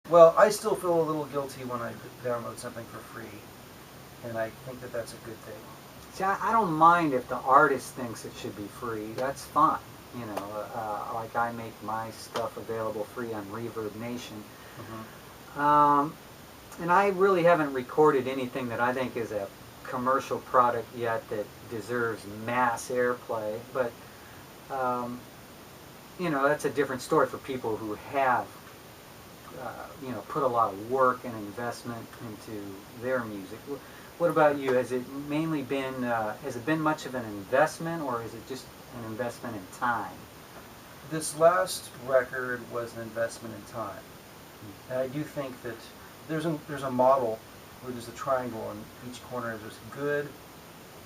Well, I still feel a little guilty when I download something for free, and I think that that's a good thing. See, I don't mind if the artist thinks it should be free. That's fine. You know, like I make my stuff available free on Reverb Nation. And I really haven't recorded anything that I think is a commercial product yet that deserves mass airplay. But, you know, that's a different story for people who have, you know, put a lot of work and investment into their music. What about you? Has it mainly been, has it been much of an investment, or is it just an investment in time? This last record was an investment in time. And I do think that there's a model where there's a triangle and each corner there's good,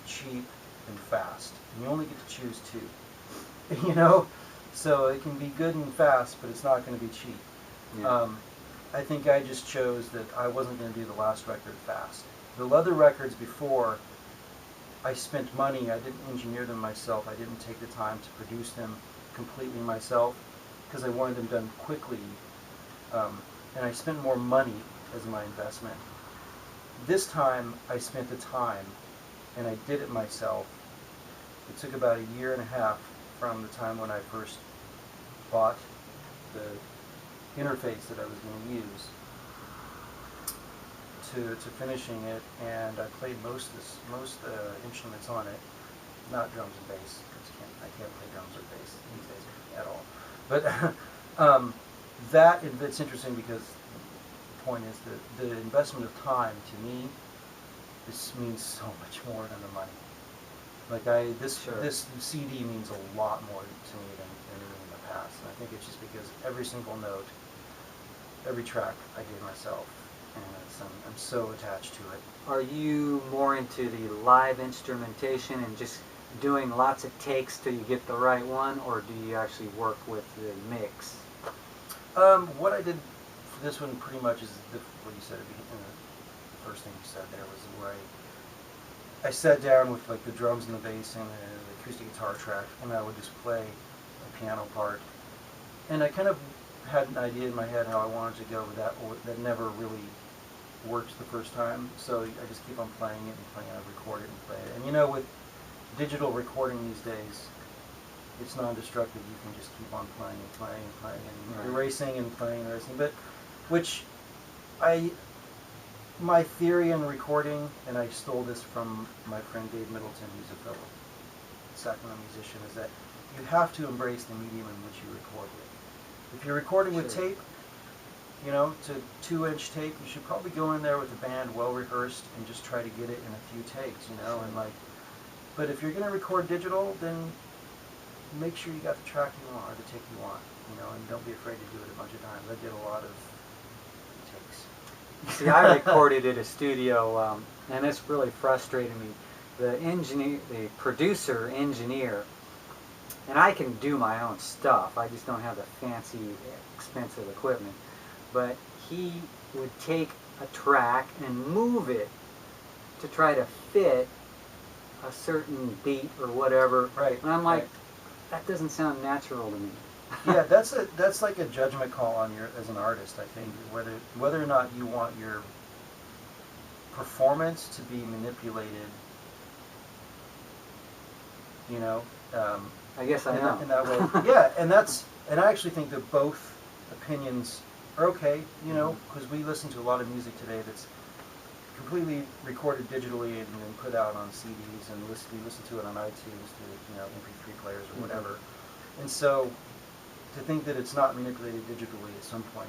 cheap, and fast. And you only get to choose two. You know? So it can be good and fast, but it's not going to be cheap. Yeah. I think I just chose that I wasn't going to do the last record fast. The other records before, I spent money. I didn't engineer them myself. I didn't take the time to produce them completely myself because I wanted them done quickly. And I spent more money as my investment. This time, I spent the time, and I did it myself. It took about a year and a half from the time when I first bought the interface that I was going to use to finishing it, and I played most instruments on it, not drums and bass, because I can't play drums or bass these days at all. But it's interesting because the point is that the investment of time to me, this means so much more than the money. Like this CD means a lot more to me than in the past, and I think it's just because every single note, every track I did myself, and I'm so attached to it. Are you more into the live instrumentation and just doing lots of takes till you get the right one, or do you actually work with the mix? What I did for this one pretty much is what you said at the beginning. The first thing you said there was where I sat down with like the drums and the bass and the acoustic guitar track, and I would just play a piano part. And I kind of had an idea in my head how I wanted to go, but that never really worked the first time. So I just keep on playing it and playing it. I record it and play it. And you know, with digital recording these days, it's non-destructive. You can just keep on playing and playing and playing and erasing and playing and erasing. But my theory in recording, and I stole this from my friend Dave Middleton, who's a fellow Sacramento musician, is that you have to embrace the medium in which you record with. If you're recording with tape, you know, to 2-inch tape, you should probably go in there with the band well rehearsed and just try to get it in a few takes, you know, and like. But if you're going to record digital, then make sure you got the track you want or the take you want, you know, and don't be afraid to do it a bunch of times. I did a lot of takes. See, I recorded at a studio, and this really frustrated me. The producer engineer, and I can do my own stuff. I just don't have the fancy, expensive equipment. But he would take a track and move it to try to fit a certain beat or whatever. Right. And I'm like, that doesn't sound natural to me. Yeah, that's like a judgment call on as an artist, I think, whether or not you want your performance to be manipulated. You know, I guess I know. In that way. Yeah, and I actually think that both opinions are okay. You know, because we listen to a lot of music today that's completely recorded digitally and then put out on CDs, and we listen to it on iTunes, to MP3 players or whatever. And so to think that it's not manipulated digitally at some point,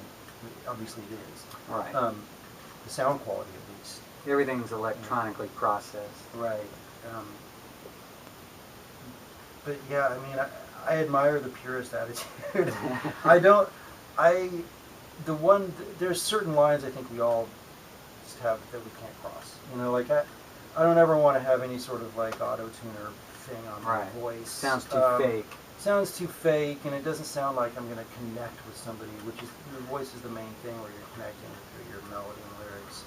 obviously it is. Right. The sound quality, at least. Everything's electronically processed. Right. But yeah, I mean, I admire the purist attitude. There's certain lines I think we all just have that we can't cross. You know, like I don't ever want to have any sort of like auto-tuner thing on my voice. Sounds too fake. Sounds too fake, and it doesn't sound like I'm going to connect with somebody, which is, your voice is the main thing where you're connecting with your melody and lyrics.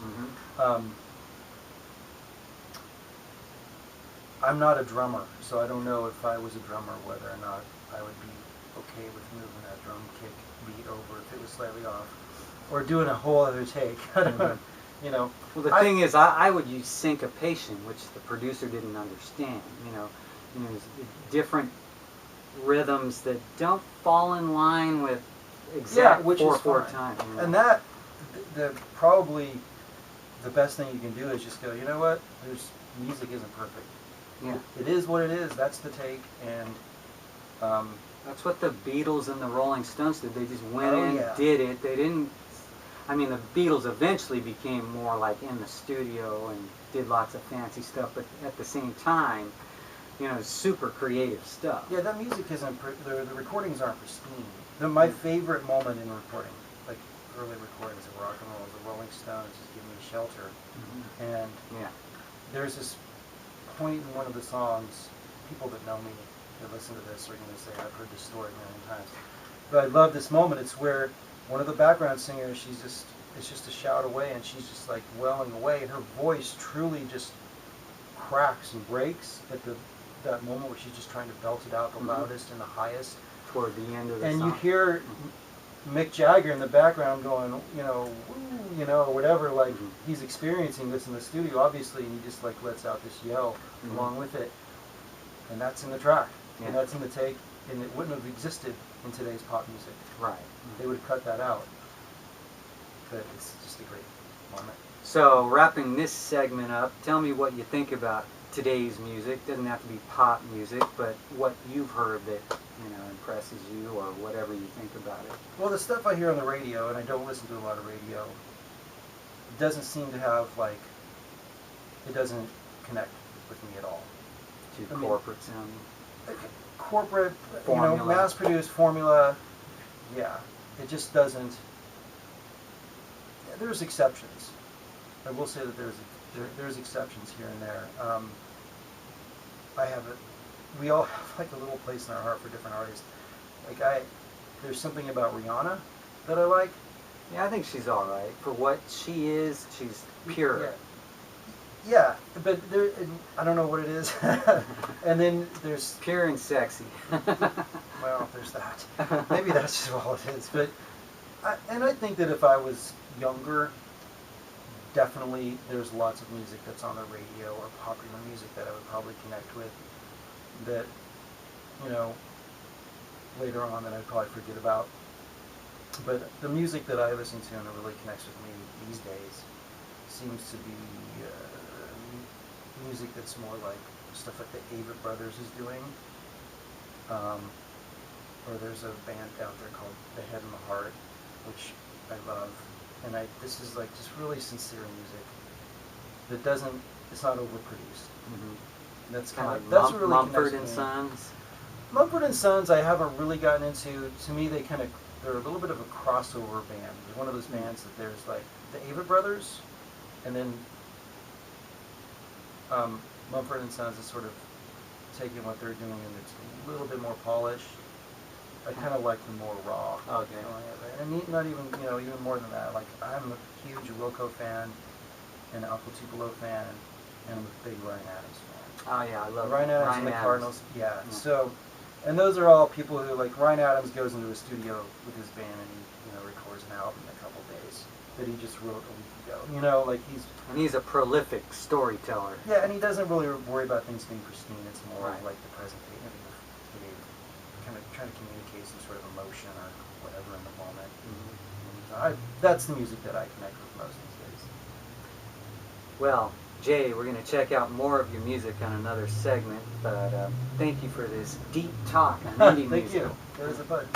I'm not a drummer, so I don't know if I was a drummer whether or not I would be okay with moving that drum kick beat over if it was slightly off. or doing a whole other take. I don't know. Mm-hmm. You know. Well, the thing is, I would use syncopation, which the producer didn't understand. Different rhythms that don't fall in line with exact which is 4/4 fine. time. And that, probably the best thing you can do is just go, you know what? There's music isn't perfect. Yeah. It is what it is. That's the take, and that's what the Beatles and the Rolling Stones did. They just went yeah. did it. They didn't. I mean, the Beatles eventually became more like in the studio and did lots of fancy stuff, but at the same time, super creative stuff. Yeah, that music isn't. The recordings aren't pristine. My favorite moment in recording, like early recordings of rock and roll, is the Rolling Stones "Just Give Me Shelter," and there's this point in one of the songs. People that know me, that listen to this, are going to say, "I've heard this story a million times." But I love this moment. It's where one of the background singers, it's just a shout away, and she's just like welling away, and her voice truly just cracks and breaks at that moment where she's just trying to belt it out the loudest and the highest. Toward the end of the song. And you hear Mick Jagger in the background going, woo, whatever, like he's experiencing this in the studio, obviously, and he just like lets out this yell along with it. And that's in the track, and that's in the take, and it wouldn't have existed in today's pop music. Right. They would have cut that out. But it's just a great moment. So, wrapping this segment up, tell me what you think about today's music. Doesn't have to be pop music, but what you've heard that impresses you, or whatever you think about it. Well, the stuff I hear on the radio, and I don't listen to a lot of radio, doesn't seem to have it doesn't connect with me at all. Too corporate sounding. Corporate, formula. mass-produced formula. Yeah, it just doesn't. There's exceptions. I will say that there's exceptions here and there. We all have a little place in our heart for different artists. There's something about Rihanna that I like. Yeah, I think she's all right for what she is. She's pure. Yeah, but I don't know what it is. And then there's pure and sexy. Well, there's that. Maybe that's just all it is. But I think that if I was younger, definitely there's lots of music that's on the radio or popular music that I would probably connect with. That later on that I'd probably forget about. But the music that I listen to and that really connects with me these days seems to be music that's more like stuff like the Avett Brothers is doing. Or there's a band out there called The Head and the Heart, which I love. And this is just really sincere music that it's not overproduced. That's kind of that's really Mumford and Sons. Mumford and Sons, I haven't really gotten into. To me, they're a little bit of a crossover band. They're one of those bands that there's the Avett Brothers, and then Mumford and Sons is sort of taking what they're doing and it's a little bit more polished. I kind of like the more raw. Okay. And not even even more than that. I'm a huge Wilco fan and Uncle Tupelo fan, and I'm a big Ryan Adams fan. Oh yeah, I love Ryan Adams and the Adams. Cardinals. Yeah. So, and those are all people who Ryan Adams goes into a studio with his band and he records an album in a couple days that he just wrote a week ago. He's a prolific storyteller. Yeah, and he doesn't really worry about things being pristine. It's more like the presentation. Kind of trying to communicate some sort of emotion or whatever in the moment. That's the music that I connect with most these days. Well, Jay, we're going to check out more of your music on another segment, but thank you for this deep talk on indie music. Thank you. It was a fun.